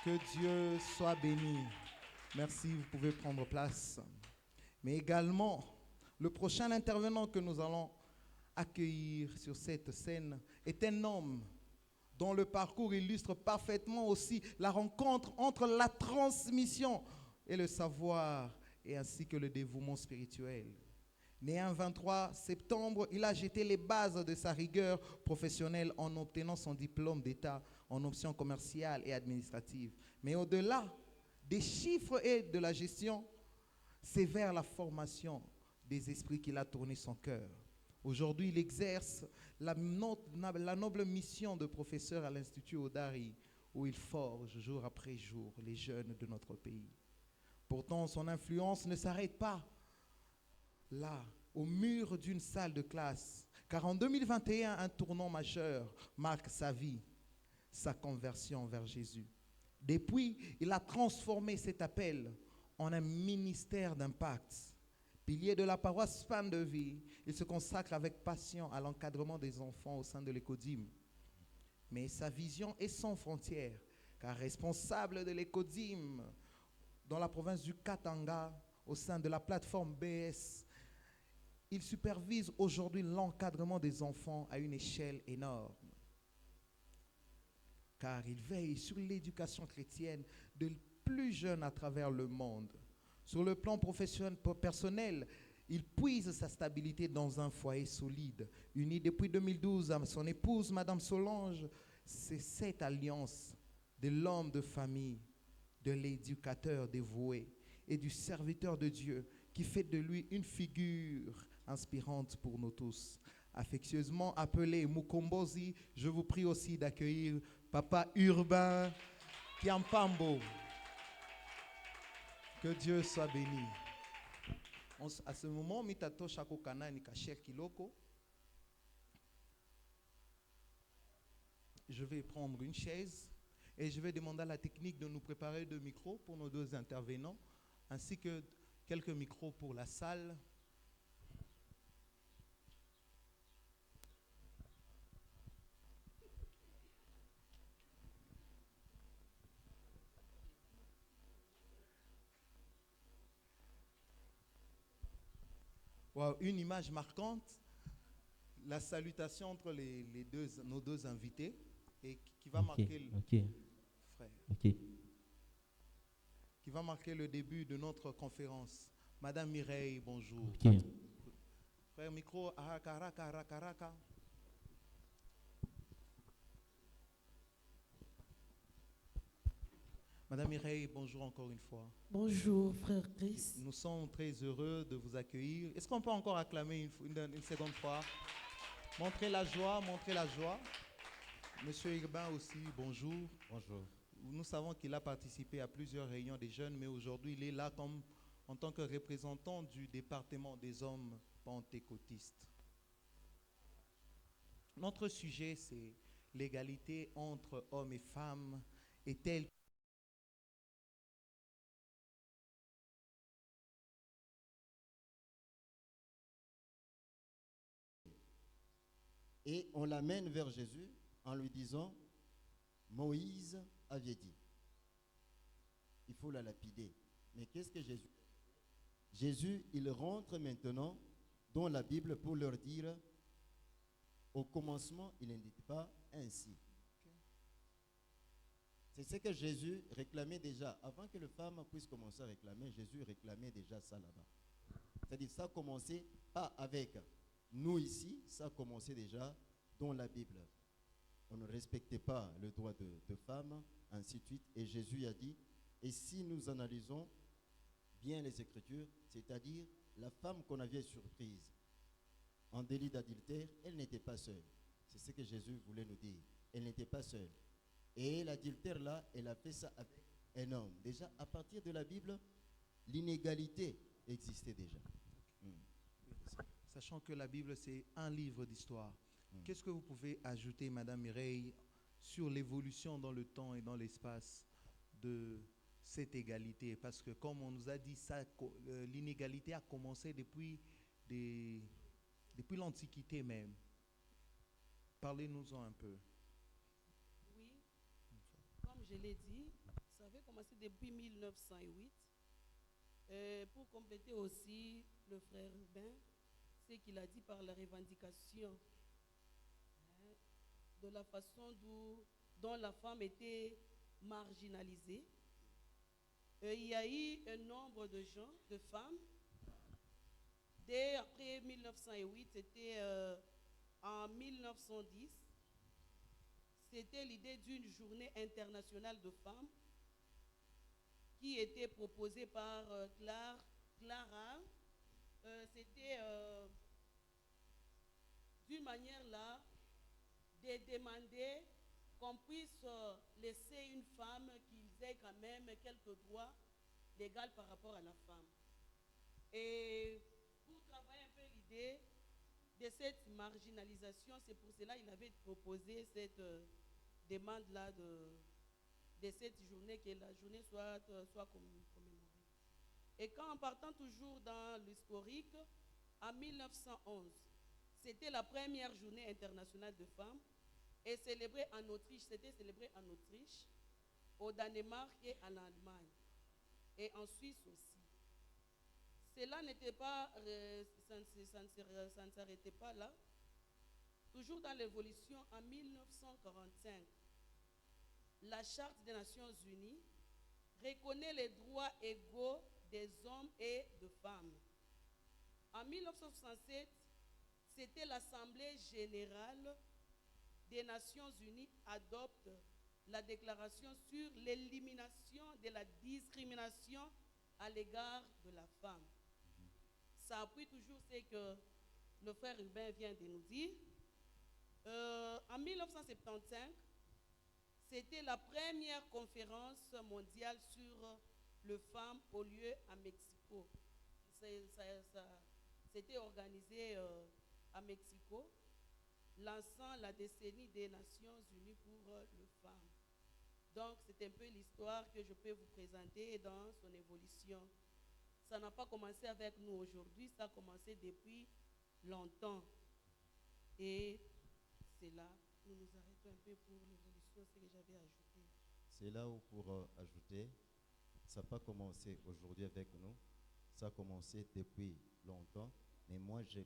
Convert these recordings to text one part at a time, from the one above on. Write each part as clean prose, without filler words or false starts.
Que Dieu soit béni. Merci, vous pouvez prendre place. Mais également, le prochain intervenant que nous allons accueillir sur cette scène est un homme dont le parcours illustre parfaitement aussi la rencontre entre la transmission et le savoir, et ainsi que le dévouement spirituel. Né un 23 septembre, il a jeté les bases de sa rigueur professionnelle en obtenant son diplôme d'État en options commerciales et administratives. Mais au-delà des chiffres et de la gestion, c'est vers la formation des esprits qu'il a tourné son cœur. Aujourd'hui, il exerce la noble mission de professeur à l'Institut Odari, où il forge jour après jour les jeunes de notre pays. Pourtant, son influence ne s'arrête pas là, au mur d'une salle de classe, car en 2021, un tournant majeur marque sa vie, sa conversion vers Jésus. Depuis, il a transformé cet appel en un ministère d'impact. Pilier de la paroisse Pan de Vie, il se consacre avec passion à l'encadrement des enfants au sein de l'Écodim. Mais sa vision est sans frontières, car responsable de l'Écodim dans la province du Katanga, au sein de la plateforme BS, il supervise aujourd'hui l'encadrement des enfants à une échelle énorme. Car il veille sur l'éducation chrétienne de plus jeunes à travers le monde. Sur le plan professionnel, personnel, il puise sa stabilité dans un foyer solide. Uni depuis 2012 à son épouse, Madame Solange, c'est cette alliance de l'homme de famille, de l'éducateur dévoué et du serviteur de Dieu qui fait de lui une figure inspirante pour nous tous. Affectueusement appelé Mukombozi, je vous prie aussi d'accueillir Papa Urbain Kiampambo. Que Dieu soit béni. À ce moment, mitato shako kana ni kasher kiloko. Je vais prendre une chaise et je vais demander à la technique de nous préparer 2 micros pour nos 2 intervenants, ainsi que quelques micros pour la salle. Wow, une image marquante, la salutation entre nos deux invités, et qui va marquer frère, qui va marquer le début de notre conférence. Madame Mireille, bonjour. Frère, micro, araka, araka, araka, araka. Madame Mireille, bonjour encore une fois. Bonjour, frère Chris. Nous sommes très heureux de vous accueillir. Est-ce qu'on peut encore acclamer une seconde fois? Montrez la joie, montrez la joie. Monsieur Urbain aussi, bonjour. Bonjour. Nous savons qu'il a participé à plusieurs réunions des jeunes, mais aujourd'hui, il est là en tant que représentant du département des hommes pentecôtistes. Notre sujet, c'est l'égalité entre hommes et femmes est-elle Et on l'amène vers Jésus en lui disant, Moïse avait dit, il faut la lapider. Mais qu'est-ce que Jésus fait? Jésus, il rentre maintenant dans la Bible pour leur dire, au commencement, il n'était pas ainsi. C'est ce que Jésus réclamait déjà. Avant que les femmes puissent commencer à réclamer, Jésus réclamait déjà ça là-bas. C'est-à-dire, ça a commencé pas avec nous ici, ça a commencé déjà dans la Bible. On ne respectait pas le droit de femmes, ainsi de suite. Et Jésus a dit, et si nous analysons bien les Écritures, c'est-à-dire la femme qu'on avait surprise en délit d'adultère, elle n'était pas seule. C'est ce que Jésus voulait nous dire. Elle n'était pas seule. Et l'adultère là, elle a fait ça avec un homme. Déjà, à partir de la Bible, l'inégalité existait déjà. Sachant que la Bible, c'est un livre d'histoire. Qu'est-ce que vous pouvez ajouter, Madame Mireille, sur l'évolution dans le temps et dans l'espace de cette égalité? Parce que comme on nous a dit, l'inégalité a commencé depuis l'Antiquité même. Parlez-nous-en un peu. Oui, comme je l'ai dit, avait commencé depuis 1908. Pour compléter aussi le frère Rubin, ce qu'il a dit par la revendication hein, de la façon dont la femme était marginalisée. Il y a eu un nombre de gens, de femmes, dès après 1908, c'était en 1910, c'était l'idée d'une journée internationale de femmes qui était proposée par Clara. C'était d'une manière là de demander qu'on puisse laisser une femme qu'ils aient quand même quelques droits légaux par rapport à la femme. Et pour travailler un peu l'idée de cette marginalisation, c'est pour cela qu'il avait proposé cette demande-là de cette journée, que la journée soit commémorée. Et quand en partant toujours dans l'historique, en 1911, c'était la première journée internationale de femmes et célébrée en Autriche. C'était célébré en Autriche, au Danemark et en Allemagne, et en Suisse aussi. Cela n'était pas, ça ne s'arrêtait pas là. Toujours dans l'évolution, en 1945, la Charte des Nations Unies reconnaît les droits égaux des hommes et de femmes. En 1967, c'était l'Assemblée générale des Nations Unies adopte la déclaration sur l'élimination de la discrimination à l'égard de la femme. Ça appuie toujours ce que le frère Rubin vient de nous dire. En 1975, c'était la première conférence mondiale sur les femmes au lieu à Mexico. C'était organisé à Mexico, lançant la décennie des Nations Unies pour les femmes. Donc, c'est un peu l'histoire que je peux vous présenter dans son évolution. Ça n'a pas commencé avec nous aujourd'hui, ça a commencé depuis longtemps. Et c'est là où nous arrêtons un peu pour l'évolution, ce que j'avais ajouté. C'est là où, pour ajouter, ça n'a pas commencé aujourd'hui avec nous, ça a commencé depuis longtemps, mais moi je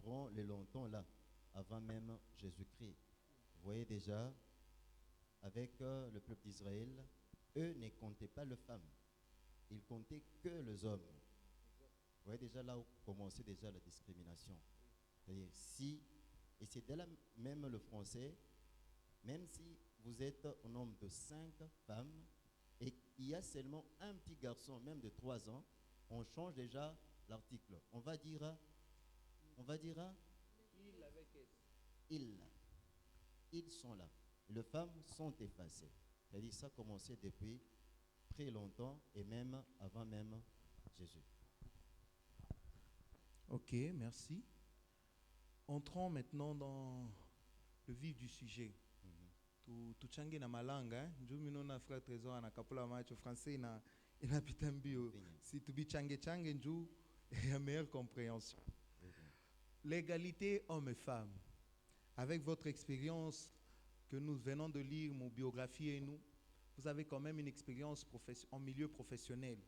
prends le longtemps là, avant même Jésus-Christ. Vous voyez déjà, avec le peuple d'Israël, eux ne comptaient pas les femmes, ils comptaient que les hommes. Vous voyez déjà là où commençait déjà la discrimination. C'est-à-dire si, et c'est dès là même le français, même si vous êtes au nombre de 5 femmes et il y a seulement un petit garçon, même de 3 ans, on change déjà l'article. On va dire Il avec S. ils sont là. Les femmes sont effacées. C'est-à-dire ça a commencé depuis très longtemps et même avant même Jésus. Ok, merci. Entrons maintenant dans le vif du sujet. Tuchange na malanga, njumino na frère Trésor na kapula macho français na inapita mbio. Si tu change nju et meilleure compréhension. L'égalité hommes et femmes. Avec votre expérience que nous venons de lire, mon biographie et nous, vous avez quand même une expérience en milieu professionnel.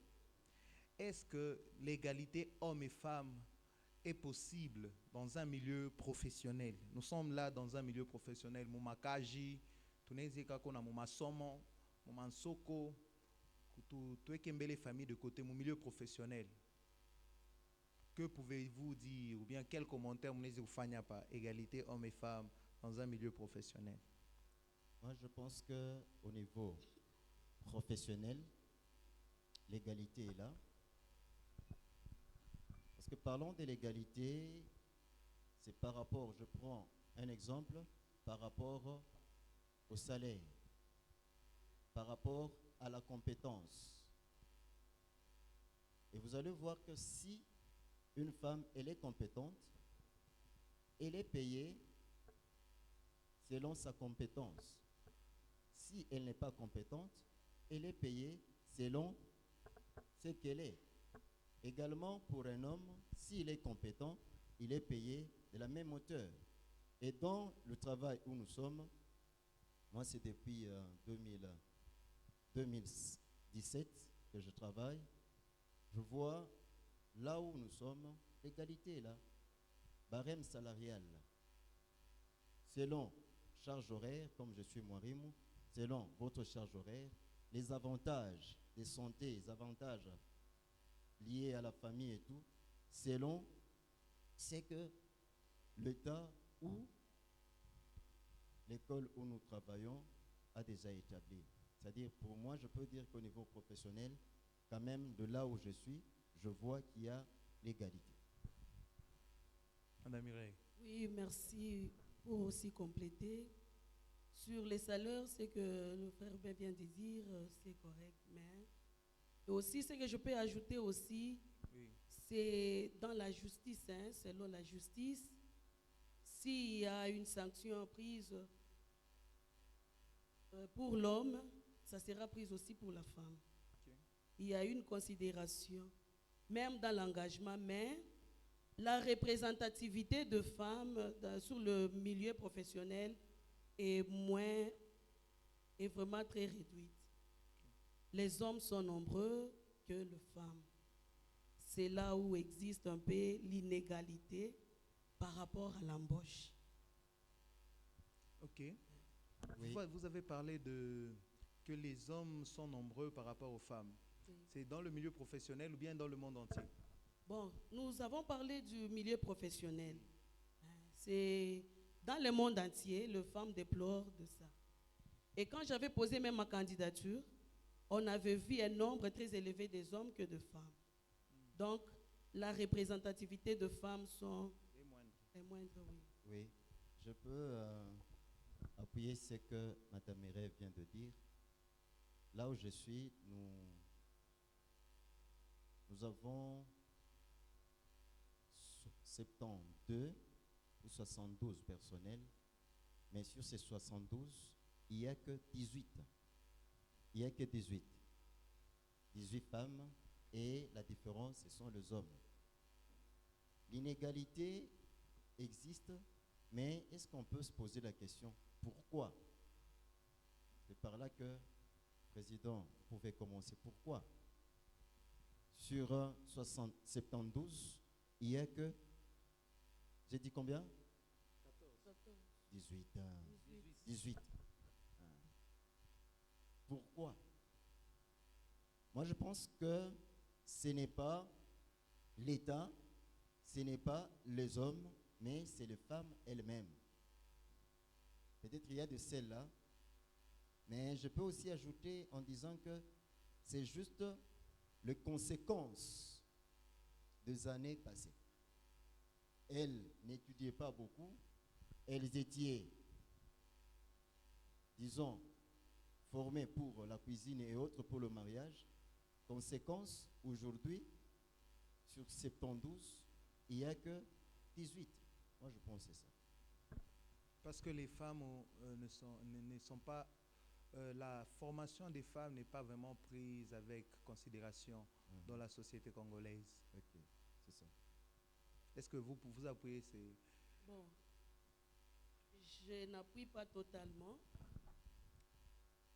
Est-ce que l'égalité hommes et femmes est possible dans un milieu professionnel? Nous sommes là dans un milieu professionnel. Mumakaji, tunezeka kona mumasomo, mumansoko, tuekembele famille de côté, mon milieu professionnel. Que pouvez-vous dire ou bien quel commentaire vous faites par égalité hommes et femmes dans un milieu professionnel? Moi, je pense qu'au niveau professionnel, l'égalité est là. Parce que parlons de l'égalité, c'est par rapport, je prends un exemple, par rapport au salaire, par rapport à la compétence. Et vous allez voir que si une femme, elle est compétente, elle est payée selon sa compétence. Si elle n'est pas compétente, elle est payée selon ce qu'elle est. Également, pour un homme, s'il est compétent, il est payé de la même hauteur. Et dans le travail où nous sommes, moi c'est depuis 17 que je travaille, je vois là où nous sommes, l'égalité est là. Barème salarial, selon charge horaire, comme je suis Moirimo, selon votre charge horaire, les avantages de santé, les avantages liés à la famille et tout, selon ce que l'État ou l'école où nous travaillons a déjà établi. C'est-à-dire, pour moi, je peux dire qu'au niveau professionnel, quand même, de là où je suis, je vois qu'il y a l'égalité. Madame Mireille. Oui, merci pour aussi compléter. Sur les salaires, ce que le frère Ben vient de dire, c'est correct. Mais et aussi, ce que je peux ajouter aussi, Oui. c'est dans la justice, hein, selon la justice, s'il y a une sanction prise pour l'homme, ça sera prise aussi pour la femme. Ok. Il y a une considération, même dans l'engagement, mais la représentativité de femmes sur le milieu professionnel est vraiment très réduite. Les hommes sont nombreux que les femmes. C'est là où existe un peu l'inégalité par rapport à l'embauche. Ok. Oui. Vous avez parlé de que les hommes sont nombreux par rapport aux femmes. Oui. C'est dans le milieu professionnel ou bien dans le monde entier? Bon, nous avons parlé du milieu professionnel. C'est dans le monde entier, les femmes déplorent de ça. Et quand j'avais posé même ma candidature, on avait vu un nombre très élevé des hommes que de femmes. Donc, la représentativité de femmes sont les moindres, oui. Oui, je peux appuyer ce que Mme Mireille vient de dire. Là où je suis, nous avons 72 ou 72 personnels, mais sur ces 72, il n'y a que 18. Il n'y a que 18. 18 femmes, et la différence, ce sont les hommes. L'inégalité existe, mais est-ce qu'on peut se poser la question, pourquoi? C'est par là que, Président, vous pouvez commencer. Pourquoi? Sur 72, il n'y a que, j'ai dit combien? 18. 18. Pourquoi? Moi, je pense que ce n'est pas l'État, ce n'est pas les hommes, mais c'est les femmes elles-mêmes. Peut-être il y a de celles-là, mais je peux aussi ajouter en disant que c'est juste les conséquences des années passées. Elles n'étudiaient pas beaucoup, elles étaient, disons, formées pour la cuisine et autres pour le mariage. Conséquence, aujourd'hui, sur 72, il n'y a que 18. Moi, je pense que c'est ça. Parce que les femmes ne sont pas... la formation des femmes n'est pas vraiment prise avec considération dans la société congolaise. Ok, c'est ça. Est-ce que vous appuyez ces... Bon, je n'appuie pas totalement.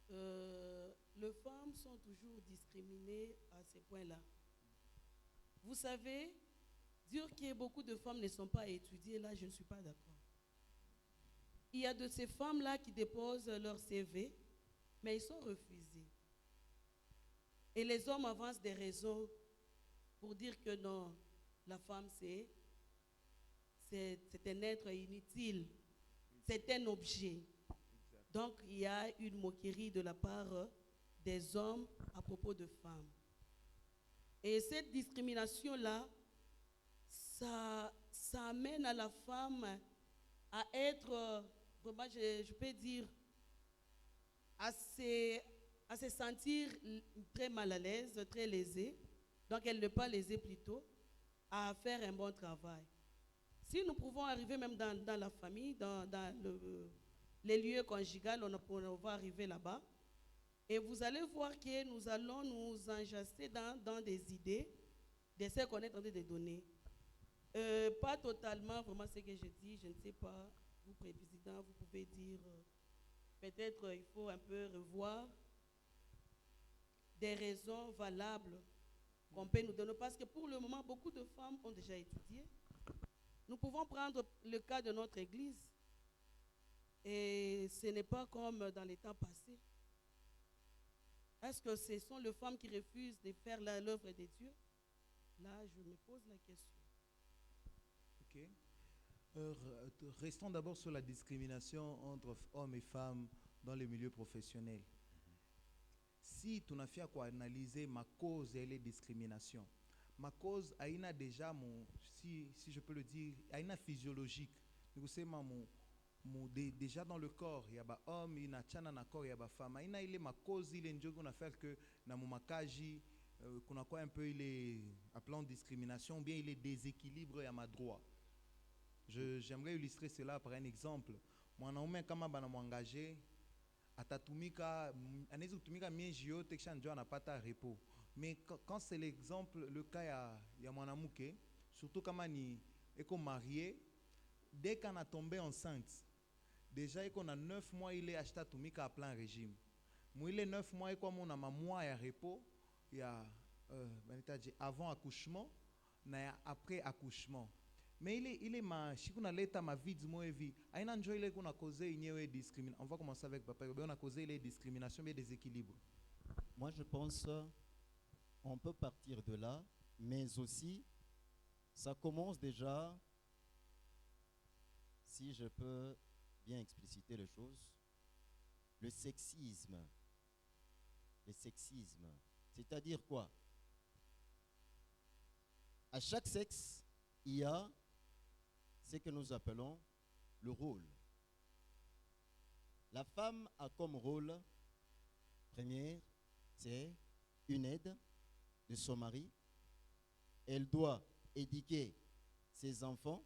Les femmes sont toujours discriminées à ce point-là. Vous savez, dire que beaucoup de femmes ne sont pas étudiées, là, je ne suis pas d'accord. Il y a de ces femmes-là qui déposent leur CV, mais ils sont refusés. Et les hommes avancent des raisons pour dire que non, la femme, c'est un être inutile, c'est un objet. Donc, il y a une moquerie de la part des hommes à propos de femmes. Et cette discrimination-là, ça amène à la femme à être, vraiment, je peux dire, à se sentir très mal à l'aise, très lésée. Donc, elle n'est pas lésée plutôt, à faire un bon travail. Si nous pouvons arriver même dans la famille, dans les lieux conjugaux, on va arriver là-bas. Et vous allez voir que nous allons nous enjasser dans des idées de ce qu'on est en train de donner. Pas totalement, vraiment ce que je dis, je ne sais pas, vous, Président, vous pouvez dire, peut-être il faut un peu revoir des raisons valables qu'on peut nous donner. Parce que pour le moment, beaucoup de femmes ont déjà étudié. Nous pouvons prendre le cas de notre église. Et ce n'est pas comme dans les temps passés. Est-ce que ce sont les femmes qui refusent de faire l'œuvre de Dieu? Là, je me pose la question. Ok. Restons d'abord sur la discrimination entre hommes et femmes dans les milieux professionnels. Si tu n'as fait quoi analyser ma cause et les discriminations, ma cause a déjà si je peux le dire, a une physiologique. Vous savez, déjà dans le corps, il y a des hommes, il y a des corps, il y a des femmes. Il y a ma cause, il y a une chose qu'on a fait que dans mon makaji, qu'on a quoi un peu il est à plan de discrimination, ou bien il est déséquilibre à ma droit. J'aimerais illustrer cela par un exemple. Moi, je suis engagé. Atatumika, anatumika mienjio tekishanjo anapata repos. Mais quand c'est l'exemple, le cas il y a mon amouke, surtout quand ni eko marié, dès qu'on a tombé enceinte, déjà qu'on a 9 mois il est acheté atumika à plein régime. Moi il est 9 mois et comme on a mois à repos, il y a avant accouchement, après accouchement. Mais il est ma si kuna leta ma vie du mois vie aina njo ile kuna causé une discrimination. On va commencer avec papa. On a causé les discriminations et des équilibres. Moi je pense on peut partir de là, mais aussi ça commence déjà, si je peux bien expliciter les choses, le sexisme. Le sexisme, c'est-à-dire quoi? À chaque sexe, il y a ce que nous appelons le rôle. La femme a comme rôle, premier, c'est une aide de son mari. Elle doit éduquer ses enfants,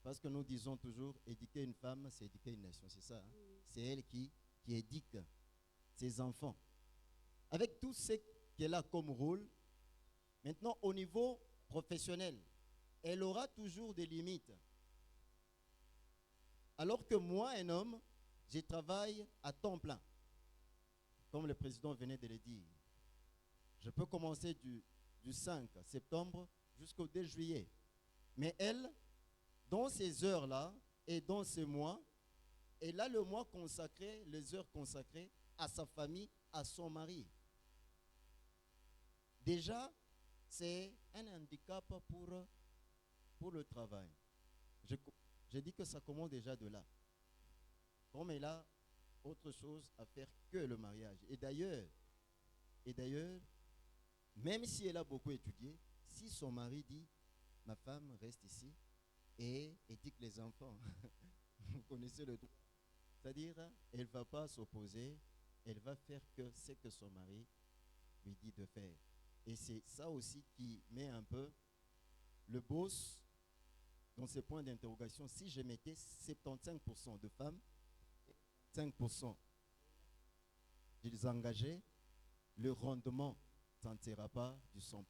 parce que nous disons toujours, éduquer une femme, c'est éduquer une nation, c'est ça. Hein? C'est elle qui éduque ses enfants. Avec tout ce qu'elle a comme rôle, maintenant au niveau professionnel, elle aura toujours des limites. Alors que moi, un homme, je travaille à temps plein. Comme le président venait de le dire. Je peux commencer du 5 septembre jusqu'au 2 juillet. Mais elle, dans ces heures-là et dans ces mois, elle a le mois consacré, les heures consacrées à sa famille, à son mari. Déjà, c'est un handicap pour le travail. Je dis que ça commence déjà de là. Comme elle a autre chose à faire que le mariage. Et d'ailleurs, même si elle a beaucoup étudié, si son mari dit, ma femme reste ici et éduque les enfants, vous connaissez le droit. C'est-à-dire, elle ne va pas s'opposer, elle va faire que ce que son mari lui dit de faire. Et c'est ça aussi qui met un peu le boss dans ces points d'interrogation. Si je mettais 75% de femmes, 5% ils engageaient, le rendement ne sentira pas du 100%.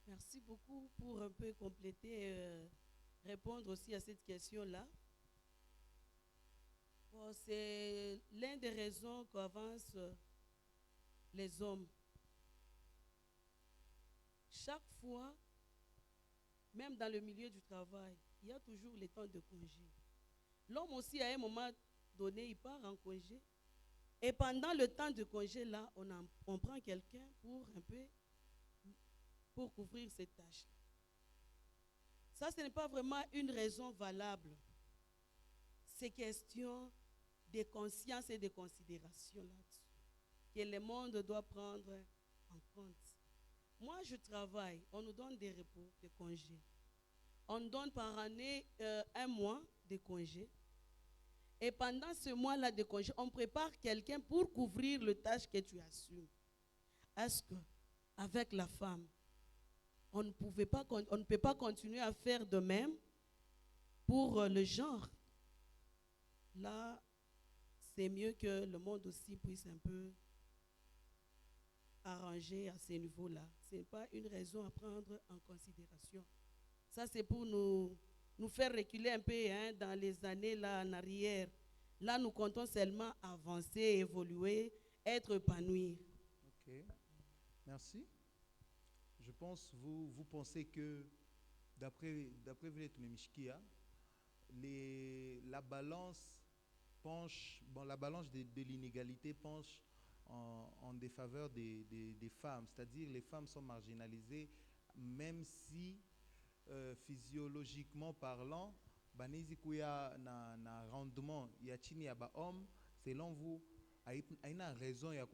Merci beaucoup pour un peu compléter, répondre aussi à cette question-là. Bon, c'est l'une des raisons qu'avancent les hommes. Chaque fois, même dans le milieu du travail, il y a toujours les temps de congé. L'homme aussi, à un moment donné, il part en congé. Et pendant le temps de congé, là, on prend quelqu'un pour couvrir ces tâches. Ça, ce n'est pas vraiment une raison valable. C'est question de conscience et de considération là-dessus que le monde doit prendre en compte. Moi, je travaille, on nous donne des repos, des congés. On donne par année 1 mois de congés. Et pendant ce mois-là de congé, on prépare quelqu'un pour couvrir le tâche que tu assumes. Est-ce qu'avec la femme, on ne peut pas continuer à faire de même pour le genre? Là, c'est mieux que le monde aussi puisse un peu arranger à ces niveaux-là. Ce n'est pas une raison à prendre en considération. Ça, c'est pour nous faire reculer un peu dans les années là en arrière. Là, nous comptons seulement avancer, évoluer, être épanouis. Ok, merci. Je pense, vous pensez que, d'après Vletume Mishkia, la balance penche, bon, la balance de l'inégalité penche en défaveur des femmes. C'est-à-dire les femmes sont marginalisées, même si physiologiquement parlant, banezi kuya na rendement ya chini ya ba homme, selon vous, aina raison ya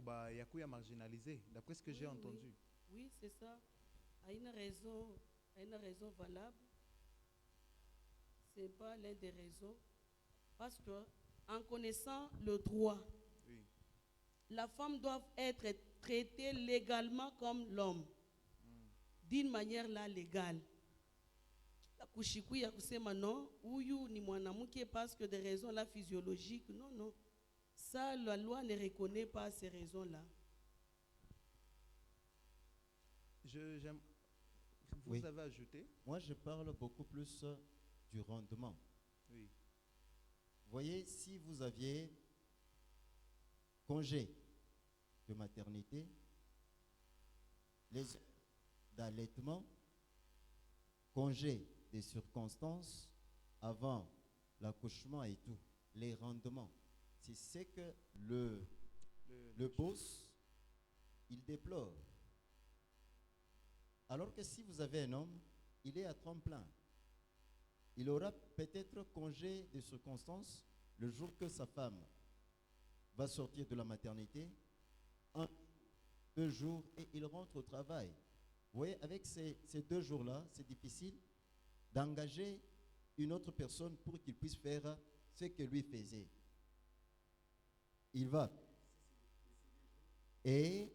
kuya marginalisé, d'après ce que j'ai Oui, entendu. oui, c'est ça. À une raison valable. Ce n'est pas l'une des raisons. Parce que, en connaissant le droit, Oui. la femme doit être traitée légalement comme l'homme, d'une manière là légale. Kushiku ya kusema non, huyu ni mwanamke parce que des raisons là physiologiques. Non, non. Ça, la loi ne reconnaît pas ces raisons-là. Vous Oui. avez ajouté? Moi, je parle beaucoup plus du rendement. Oui. Voyez, si vous aviez congé de maternité, les heures d'allaitement, congé des circonstances avant l'accouchement et tout, les rendements, c'est ce que le boss, il déplore. Alors que si vous avez un homme, il est à temps plein. Il aura peut-être congé des circonstances le jour que sa femme va sortir de la maternité, 1, 2 jours, et il rentre au travail. Vous voyez, avec ces 2 jours-là, c'est difficile d'engager une autre personne pour qu'il puisse faire ce que lui faisait. Il va et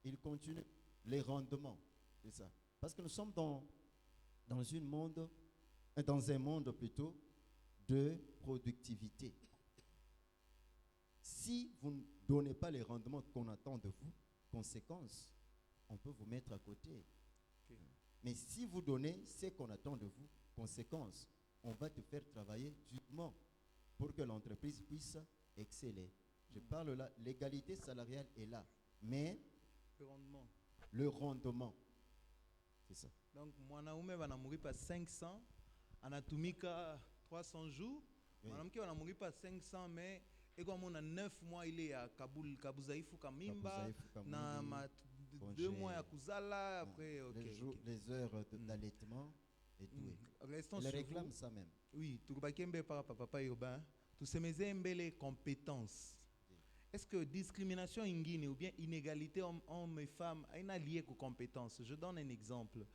il continue les rendements. C'est ça. Parce que nous sommes dans un monde plutôt de productivité. Si vous ne donnez pas les rendements qu'on attend de vous, conséquence, on peut vous mettre à côté. Ok. Mais si vous donnez ce qu'on attend de vous, conséquence, on va te faire travailler durement pour que l'entreprise puisse exceller. Je parle là, l'égalité salariale est là, mais Le rendement. le rendement, c'est ça. Donc, mwanaume wanamuripa 500, anatumika 300 jours. Oui. Mwanamke wanamuripa 500, mais ego mona 9 mois ile ya kabuzaifu kamimba Kabuzaifu na kamwili, 2 congé, mois ya kuzala après ok, ok. les heures d'allaitement et tout. Restons Il sur réclame vous. ça même. Oui, tukubakembe par papa urbain. Tusemeze mbele compétences. Est-ce que discrimination ingine ou bien inégalité hommes et femmes est liée aux compétences? Je donne un exemple.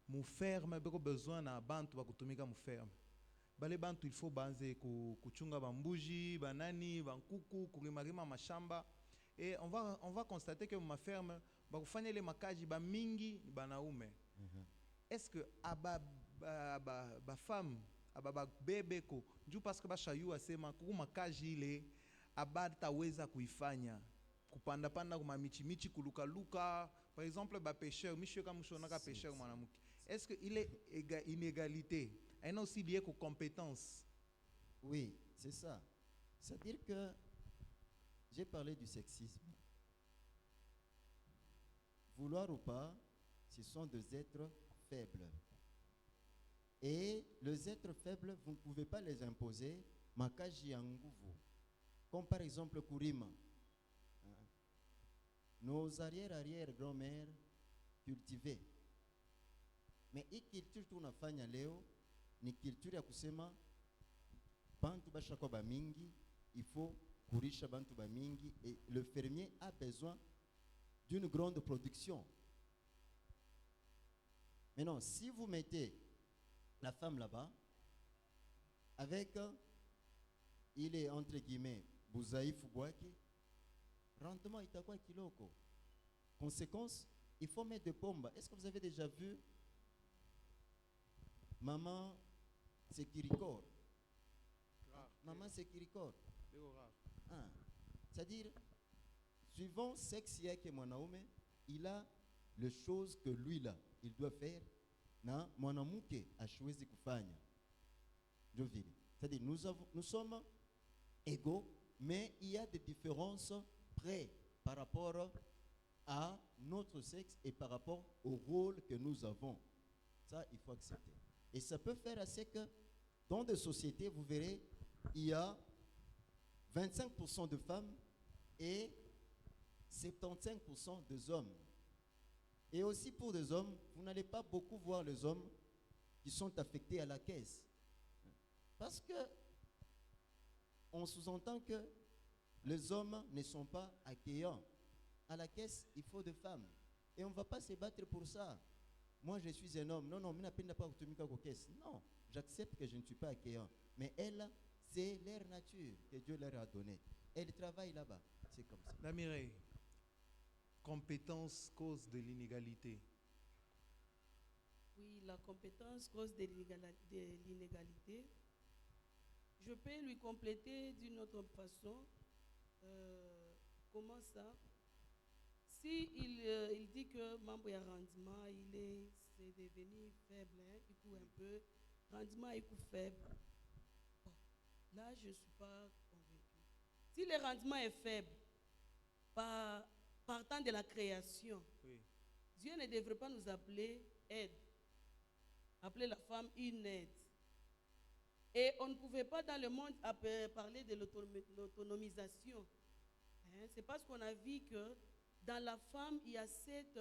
Mon ferme, beaucoup besoin na bantu ba kutumika mu ferme. Bale bantu il faut banze kuchunga bambuji, banani, bankuku, kurimarima mashamba. Et on va constater que ma ferme ba kufanya le makaji ba mingi banaume. Est-ce que ba femme ba bebe ko juu parce que ba shayu asema kuku makaji ile abataweza kuifanya kupanda panda kuma michi kuluka luka par exemple ba pêcheur monsieur kama mshonaka pêcheur mwanamke. Est-ce que il est inégalité elle est aussi liée aux compétences? Oui, c'est ça. C'est-à-dire que j'ai parlé du sexisme. Vouloir ou pas, ce sont des êtres faibles. Et les êtres faibles, vous ne pouvez pas les imposer. Makaji yanguvu. Comme par exemple Kurima. Nos arrière-grand-mères cultivaient. Mais hii culture tunafanya leo ni culture ya kusema bantu bashako ba mingi, il faut kurisha bantu ba mingi et le fermier a besoin d'une grande production. Maintenant, si vous mettez la femme là-bas avec il est entre guillemets Bouzaïf Bouaki, rendement itakuwa kiloko. Conséquence, il faut mettre des pombes. Est-ce que vous avez déjà vu maman Sekirikor? Maman Sekirikor. Ah. C'est-à-dire, suivant sexe yake mwanaume, il a les choses que lui là, il doit faire na mwanamke ashwezi kufanya. C'est-à-dire, nous sommes égaux, mais il y a des différences près par rapport à notre sexe et par rapport au rôle que nous avons. Ça, il faut accepter. Et ça peut faire assez que dans des sociétés, vous verrez, il y a 25% de femmes et 75% des hommes. Et aussi pour des hommes, vous n'allez pas beaucoup voir les hommes qui sont affectés à la caisse. Parce que on sous-entend que les hommes ne sont pas accueillants. À la caisse, il faut des femmes. Et on ne va pas se battre pour ça. Moi, je suis un homme. Non, non, je n'ai pas caisse. Non, j'accepte que je ne suis pas accueillant. Mais elles, c'est leur nature que Dieu leur a donnée. Elles travaillent là-bas. C'est comme ça. Damireille, compétence cause de l'inégalité. Oui, la compétence cause de l'inégalité. Je peux lui compléter d'une autre façon. Comment ça? Si il dit que membre a rendement, c'est devenu faible, hein, il coûte un peu, rendement il coûte faible. Bon, là, je ne suis pas convaincue. Si le rendement est faible, partant de la création, Oui. Dieu ne devrait pas nous appeler aide, appeler la femme une aide. Et on ne pouvait pas dans le monde parler de l'autonomisation. Hein? C'est parce qu'on a vu que dans la femme, il y a cette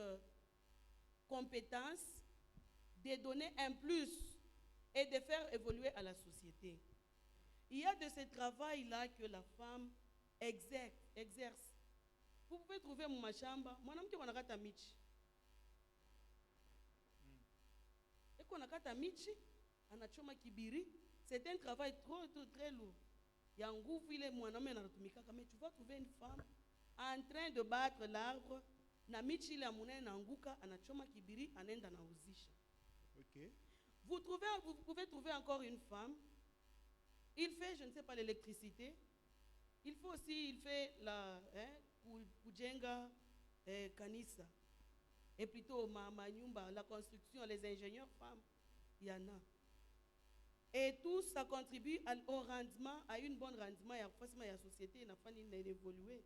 compétence de donner un plus et de faire évoluer à la société. Il y a de ce travail-là que la femme exerce. Vous pouvez trouver mon machamba, mon homme qui a kata michi. Et qu'on a kata michi, anachoma kibiri. C'est un travail très lourd. Il y a un goût, il est mon homme, mais tu vas trouver une femme en train de battre l'arbre. Na michi la mounen na nguka, anachoma kibiri, anenda na uzisha. Ok. Vous pouvez trouver encore une femme. Il fait, je ne sais pas, l'électricité. Il fait la kujenga kanisa. Et plutôt manyumba, la construction, les ingénieurs femmes, il y en a. Et tout ça contribue au rendement, à une bonne rendement, et à la société, il n'a pas évolué.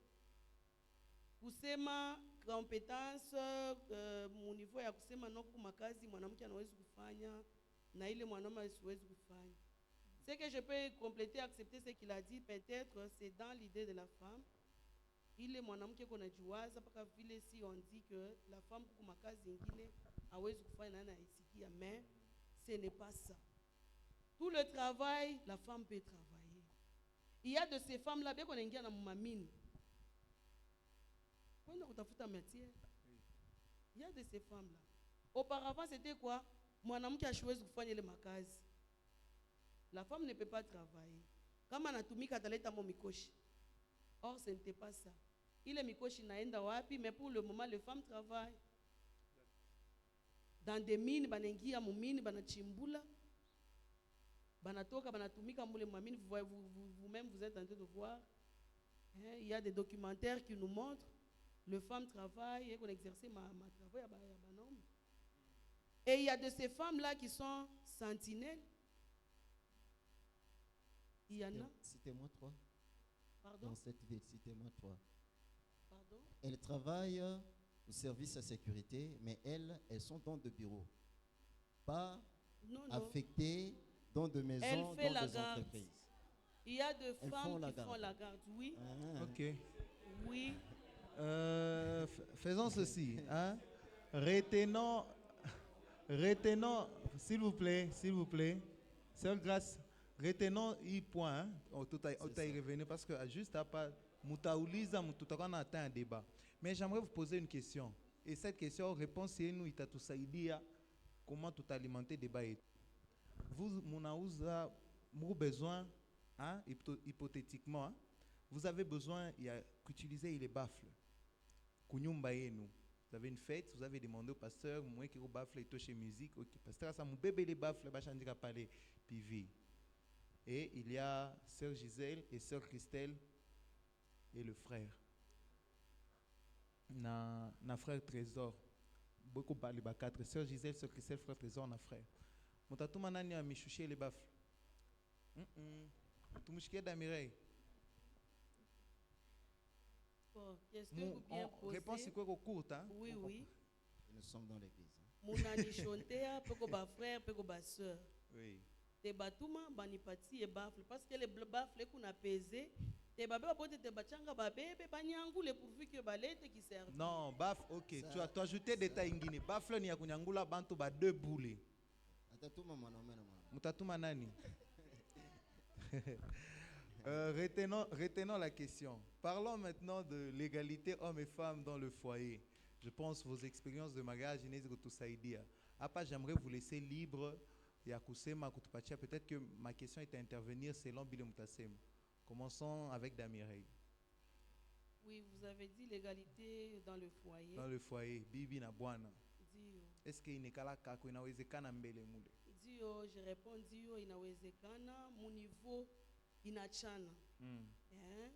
Pour ces compétences, mon niveau ya kusema noku makazi mwanamke anaweza kufanya na ile mwanaume asiwezi kufanya. Ce que je peux compléter, accepter ce qu'il a dit, peut-être c'est dans l'idée de la femme. Il est mwanamke qu'on a juaza paka vile si on dit que la femme kuku makazi ingine hawezi kufanya na isikia, mais ce n'est pas ça. Tout le travail, la femme peut travailler. Il y a de ces femmes-là, bien qu'on ait dans ma mine. Il y a de ces femmes-là. Auparavant, c'était quoi? Mwanamke hawezi kufanya ile makazi. La femme ne peut pas travailler. Kama anatumika ataleta mo mikoshi. Or, ce n'était pas ça. Il est mikoshi naenda wapi, mais pour le moment, les femmes travaillent. Dans des mines, banengia mu mine, banachimbula. Banatoka, banatumika mule mamine, vous-même vous êtes en train de voir. Hein, il y a des documentaires qui nous montrent les femmes travaillent et qu'on exerce ma travail à Banom. Et il y a de ces femmes-là qui sont sentinelles. Il y en a. Citez-moi 3. Pardon? Dans cette ville, citez-moi 3. Pardon? Elles travaillent au service de sécurité, mais elles sont dans des bureaux. Pas Non. affectées dans des maisons, Elle fait dans la des garde. entreprises. Il y a des femmes font qui la font la garde, oui. Ah. Ok. Oui. Faisons ceci. Hein? Retenons, s'il vous plaît. Sœur Grâce, retenons un point. Hein? On y revenu parce que juste après, Moutaouliza, Moutoutakana atteint un débat. Mais j'aimerais vous poser une question. Et cette question, réponse, c'est nous, Itatoussaïdia, comment tout alimenter le débat. Vous, Mounaouza, vous avez besoin, hein, hypothétiquement, hein, vous avez besoin d'utiliser les baffles. Vous avez une fête, vous avez demandé au pasteur, moi qui au baffle et touche musique, ok, pasteur, ça mon bébé les baffles, bachandika parler pivi. Et il y a sœur Gisèle et sœur Christelle et le frère. Na frère Trésor. Beaucoup parlent de 4 sœur Gisèle, sœur Christelle, frère Trésor, na frère. Motatuma nani a michouché les baffles. Tu mouchiké d'amireille. Bon, question bien Réponse posée. c'est quoi courte, hein? Oui, oui. Et nous sommes dans l'église. Munani shontea, peko ba frère, peko ba sœur. Oui. Te batuma bani pati e bafle parce que les bafle qu'on pesé. Te babe abote te bachanga babebe banyangule pourvu que balete qui servent. Non, baf, ok. Ça- Tu as ajouté détail ingine. Bafle ni ya kunyangula bantu ba deux boulets. Atatuma mwanaume na mwanamke. Mutatuma nani? Retenons la question. Parlons maintenant de l'égalité hommes et femmes dans le foyer. Je pense vos expériences de mariage, Inès Gotoussaïdia. Après, j'aimerais vous laisser libre. Yakusema Kutupatia. Peut-être que ma question est à intervenir selon Billy Mutassem. Commençons avec Damirei. Oui, vous avez dit l'égalité dans le foyer. Dans le foyer, Bibi na Bwana. Dio. Est-ce qu'il n'est qu'à kako inawezekana mbele mule? Dio, je réponds Dio, inawezekana, mon niveau inachana. Mm. Hein?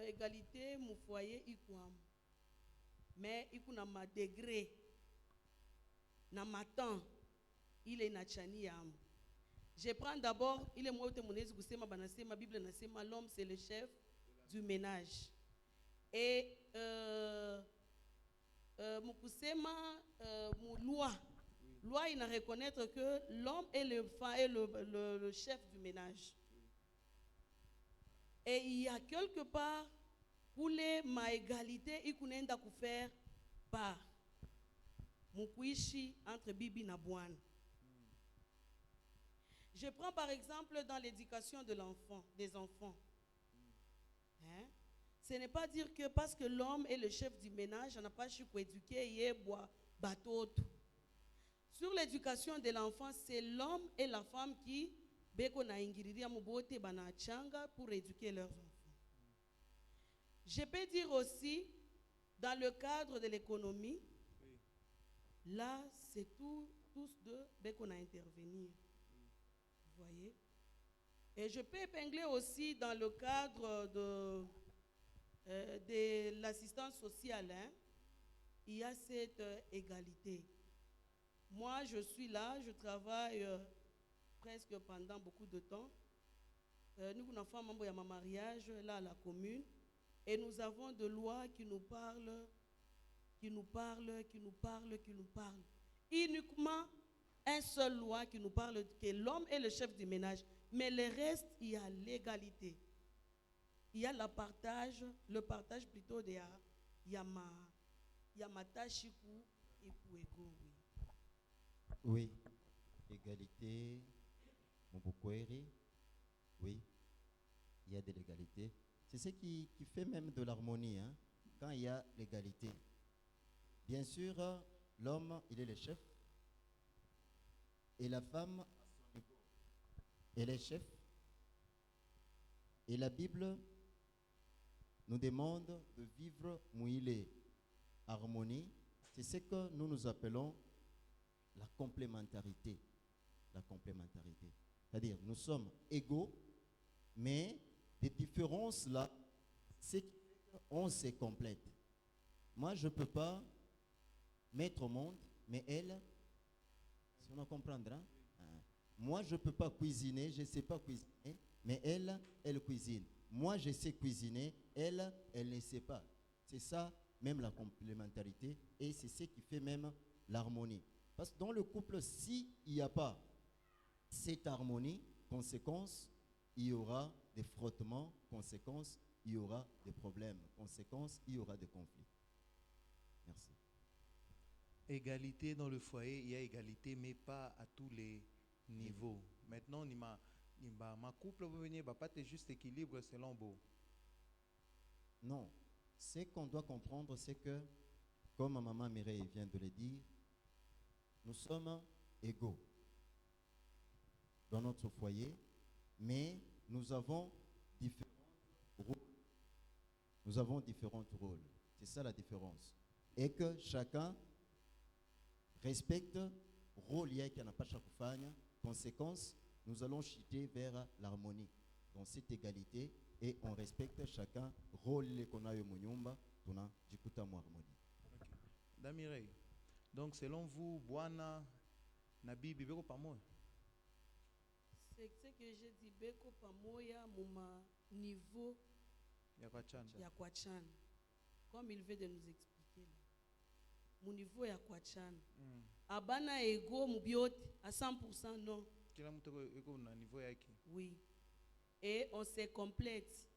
Égalité, mon foyer, ikwam. Mais ikuna ma degré, na matan, il est nachani yam. Je prends d'abord, il est moi où ma Bible nasema, l'homme c'est le chef du ménage. Et mon loi, il a reconnaître que l'homme est le chef du ménage. Et il y a quelque part pour ma égalité, il kunenda faire par mukuishi entre bibi na bwana. Je prends par exemple dans l'éducation de l'enfant, des enfants. Hein? Ce n'est pas dire que parce que l'homme est le chef du ménage, on n'a pas su éduquer, bateau. Sur l'éducation de l'enfant, c'est l'homme et la femme qui pour éduquer leurs enfants. Je peux dire aussi, dans le cadre de l'économie, là, c'est tous deux qu'on a intervenir. Vous voyez? Et je peux épingler aussi dans le cadre de l'assistance sociale, hein, il y a cette égalité. Moi, je suis là, je travaille presque pendant beaucoup de temps. Nous, nous avons membre de ma mariage là à la commune et nous avons des lois qui nous parlent. Uniquement une seule loi qui nous parle que l'homme est le chef du ménage, mais le reste, il y a l'égalité. Il y a le partage plutôt de Yamatachiku et Pouego. Oui. Égalité, Mbukweri. Oui. Il y a de l'égalité. C'est ce qui fait même de l'harmonie, hein, quand il y a l'égalité. Bien sûr, l'homme, il est le chef. Et la femme, elle est chef. Et la Bible nous demande de vivre mouillé harmonie. C'est ce que nous appelons la complémentarité. La complémentarité. C'est-à-dire, nous sommes égaux, mais des différences là, c'est qu'on se complète. Moi, je ne peux pas mettre au monde, mais elle, si on comprendra, moi, je ne peux pas cuisiner, je ne sais pas cuisiner, mais elle cuisine. Moi, je sais cuisiner, elle ne sait pas. C'est ça, même la complémentarité, et c'est ce qui fait même l'harmonie. Parce que dans le couple, s'il n'y a pas cette harmonie, conséquence, il y aura des frottements, conséquence, il y aura des problèmes, conséquence, il y aura des conflits. Merci. Égalité dans le foyer, il y a égalité, mais pas à tous les niveaux. Maintenant, ma couple, vous venez, pas juste équilibre selon vous. Non. Ce qu'on doit comprendre, c'est que, comme maman Mireille vient de le dire, nous sommes égaux dans notre foyer, mais nous avons différents rôles. Nous avons différents rôles. C'est ça la différence. Et que chacun respecte le rôle qu'il n'a pas chaque femme. Conséquence, nous allons chuter vers l'harmonie. Dans cette égalité, et on respecte chacun le rôle qu'on a eu au Nyumba, on a du harmonie. Damirei. Donc, selon vous, Bwana, Nabi, Bibeko Pamoy. C'est ce que j'ai dit, Beko Pamoya, mon niveau Yakwachana. ya kuachana. Comme il veut de nous expliquer là. Mon niveau ya kuachana. Abana ego mubiote à 100% non. Kila mtu eko na niveau yake. Oui. Et on se complète.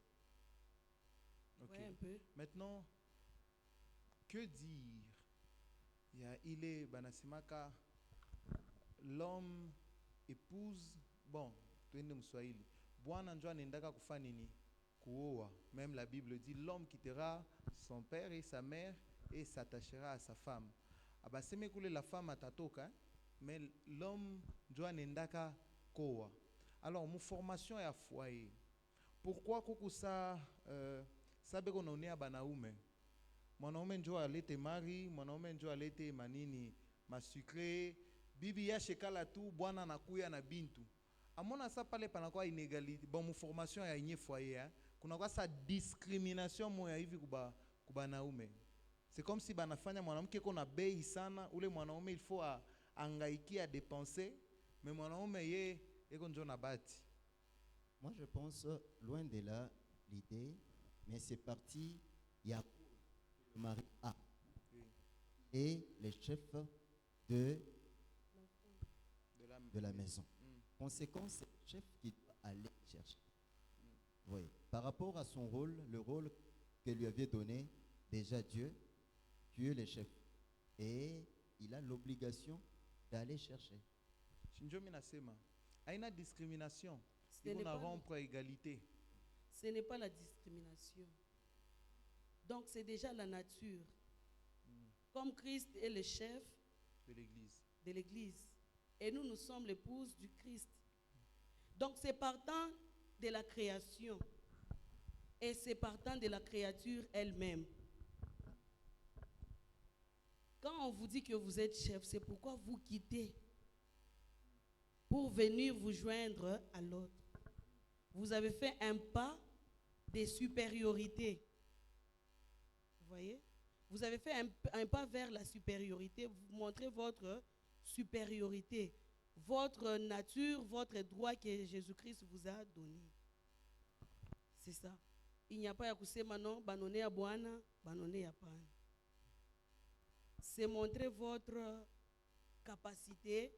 Ok. Ouais, un peu. Maintenant, que dire? Il est banasimaka l'homme épouse, bon, tuende mswahili. Bwana njo anaendaka kufanya nini? Kuoa. Même la Bible dit l'homme quittera son père et sa mère et s'attachera à sa femme. Abaseme kule la femme atatoka, mais l'homme njo anaendaka koa. Alors, mon formation est à foyer. Pourquoi kuku sa sabe konaonea banaume? Mwanaume njo alete mari, mwanaume njo alete manini masucre, bibi ya shekala tu, bwana nakuya na bintu. Amona sa pale panakuwa inégalité. Bon, mon formation ya inye foyer, kunakuwa sa discrimination moya hivi kuba naume. C'est comme si banafanya mwanamke kona bei sana, ule mwanaume il faut angaikia dépenser, mais mwanaume ye eko njo na bati. Moi, je pense, loin de là, l'idée, mais c'est parti, il y a le mari A et les chefs de la maison. Conséquence, c'est le chef qui doit aller chercher. Oui. Par rapport à son rôle, le rôle que lui avait donné déjà Dieu, tu es le chef. Et il a l'obligation d'aller chercher. Shinjo minasema, haina discrimination. Ce Il n'est faut pas- rompre égalité. Ce n'est pas la discrimination. Donc c'est déjà la nature. Comme Christ est le chef De l'église. de l'Église. Et nous, nous sommes l'épouse du Christ. Donc c'est partant de la création. Et c'est partant de la créature elle-même. Quand on vous dit que vous êtes chef, c'est pourquoi vous quittez pour venir vous joindre à l'autre. Vous avez fait un pas de supériorité. Vous voyez? Vous avez fait un pas vers la supériorité. Vous montrez votre supériorité, votre nature, votre droit que Jésus-Christ vous a donné. C'est ça. Il n'y a pas ya kusema non, banone ya Bwana, banone ya Pana. C'est montrer votre capacité,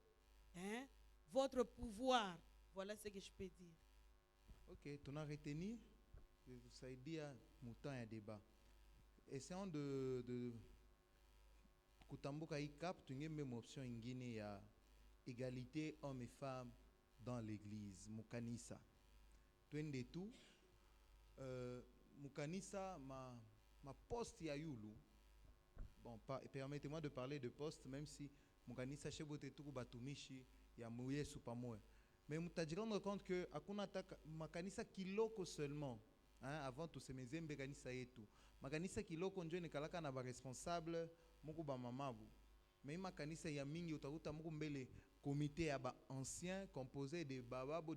hein, votre pouvoir. Voilà ce que je peux dire. Ok, tu as retenu, ça a dit à mouton et débat. Essayons de kutambuka hii cap, tu as même option ingine ya égalité hommes et femmes dans l'église, mukanisa. Twende tout, mukanisa ma poste ya yulu. Bon, permettez-moi de parler de poste, même si mukanisa shebote tuku batumishi ya mouye supamoe. Mais vous avez rendre compte que hakuna makanisa kiloko seulement, hein, avant tout ces mezembe kanisa yetu. Makanisa kiloko njo nekalaka na ba responsable muku ba mamabu. Mais makanisa ya mingi utakuta muku mbele comité ya ba anciens composé de bababo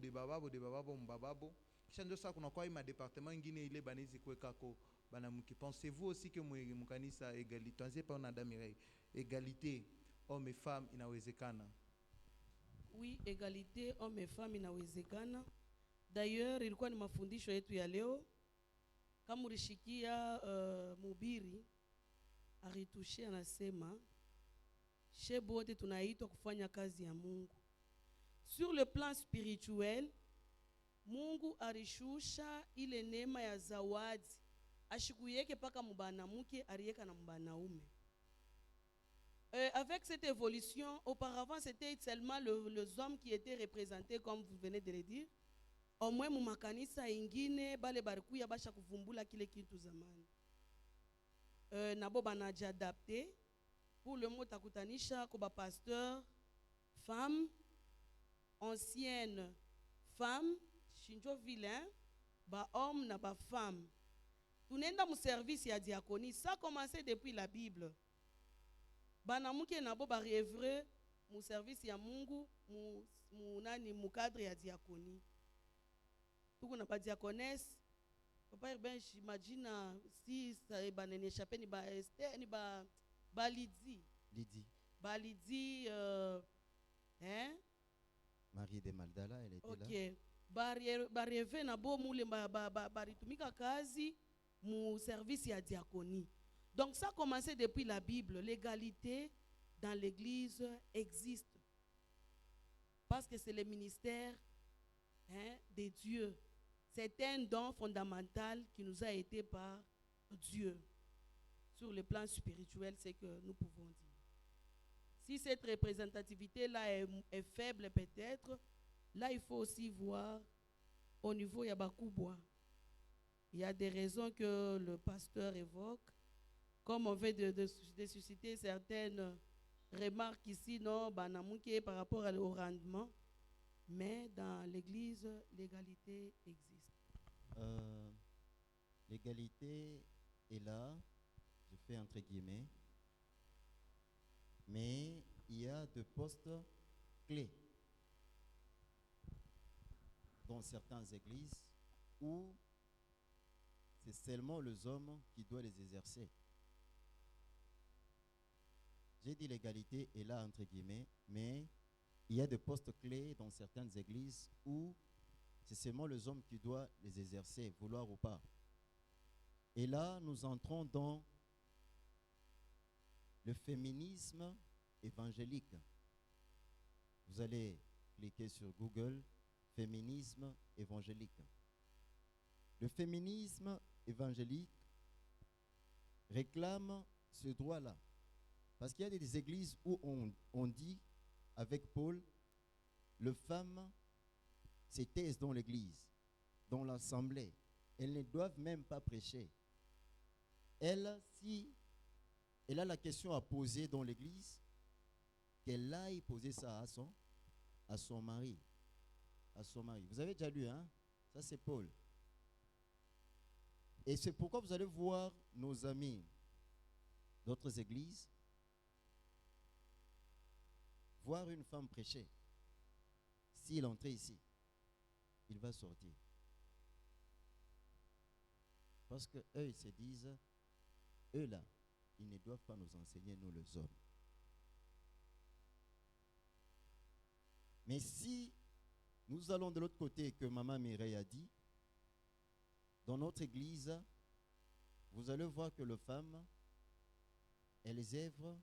mbababo. Kisha njo sa kuna kwa ma département ngine ile banizi kwekako banamuki. Pensez-vous aussi que mukanisa égalité, tanzie pa on adamirai égalité hommes et femmes inawezekana? Oui, égalité hommes et femmes inawezekana. D'ailleurs, ilikuwa ni mafundisho yetu ya leo. Kama ulishikia mhubiri aritushia anasema shebote tunaitwa kufanya kazi ya Mungu. Sur le plan spirituel, Mungu alishusha ile neema ya zawadi ashikuyeke paka mubanamuke arieka na mubanaume. Avec cette évolution, auparavant c'était seulement les hommes qui étaient représentés comme vous venez de le dire. Au moins mu makanisa ingine bale barikuya basha kuvumbula kile kitu zamani. Nabo banaji adapté pour le mot takutanisha ko ba pasteur femme ancienne femme shinjo vilain ba homme na ba femme. Tunenda mu service ya diaconie, ça a commencé depuis la Bible. Banamuke nabo ba révrer mu service ya Mungu mu cadre ya diaconie. Tuko na ba diaconesse. Papa ben j'imagine si ça banene échappé ni ba Esther ni ba Lydie. Lydie hein? Marie de Magdala, elle était là. OK. Ba rêver na bo mule ba ritumika kazi mon service et à diaconie. Donc ça a commencé depuis la Bible. L'égalité dans l'église existe. Parce que c'est le ministère de Dieu. C'est un don fondamental qui nous a été par Dieu. Sur le plan spirituel, c'est que nous pouvons dire. Si cette représentativité-là est faible peut-être, là il faut aussi voir au niveau Yabakoubois. Il y a des raisons que le pasteur évoque, comme on veut de susciter certaines remarques ici, non, par rapport au rendement, mais dans l'église, l'égalité existe. L'égalité est là, je fais entre guillemets, mais il y a des postes clés dans certaines églises où c'est seulement les hommes qui doivent les exercer. J'ai dit l'égalité est là entre guillemets, mais il y a des postes clés dans certaines églises où c'est seulement les hommes qui doivent les exercer, vouloir ou pas. Et là, nous entrons dans le féminisme évangélique. Vous allez cliquer sur Google, féminisme évangélique. Le féminisme évangélique réclame ce droit-là. Parce qu'il y a des églises où on dit, avec Paul, les femmes se taisent dans l'église, dans l'assemblée. Elles ne doivent même pas prêcher. Elle, si elle a la question à poser dans l'église, qu'elle aille poser ça à son mari. À son mari. Vous avez déjà lu, hein? Ça, c'est Paul. Et c'est pourquoi vous allez voir nos amis d'autres églises voir une femme prêcher. S'il entrait ici, il va sortir. Parce qu'eux, ils se disent, eux là, ils ne doivent pas nous enseigner, nous les hommes. Mais si nous allons de l'autre côté que Maman Mireille a dit, dans notre église, vous allez voir que les femmes, elles œuvrent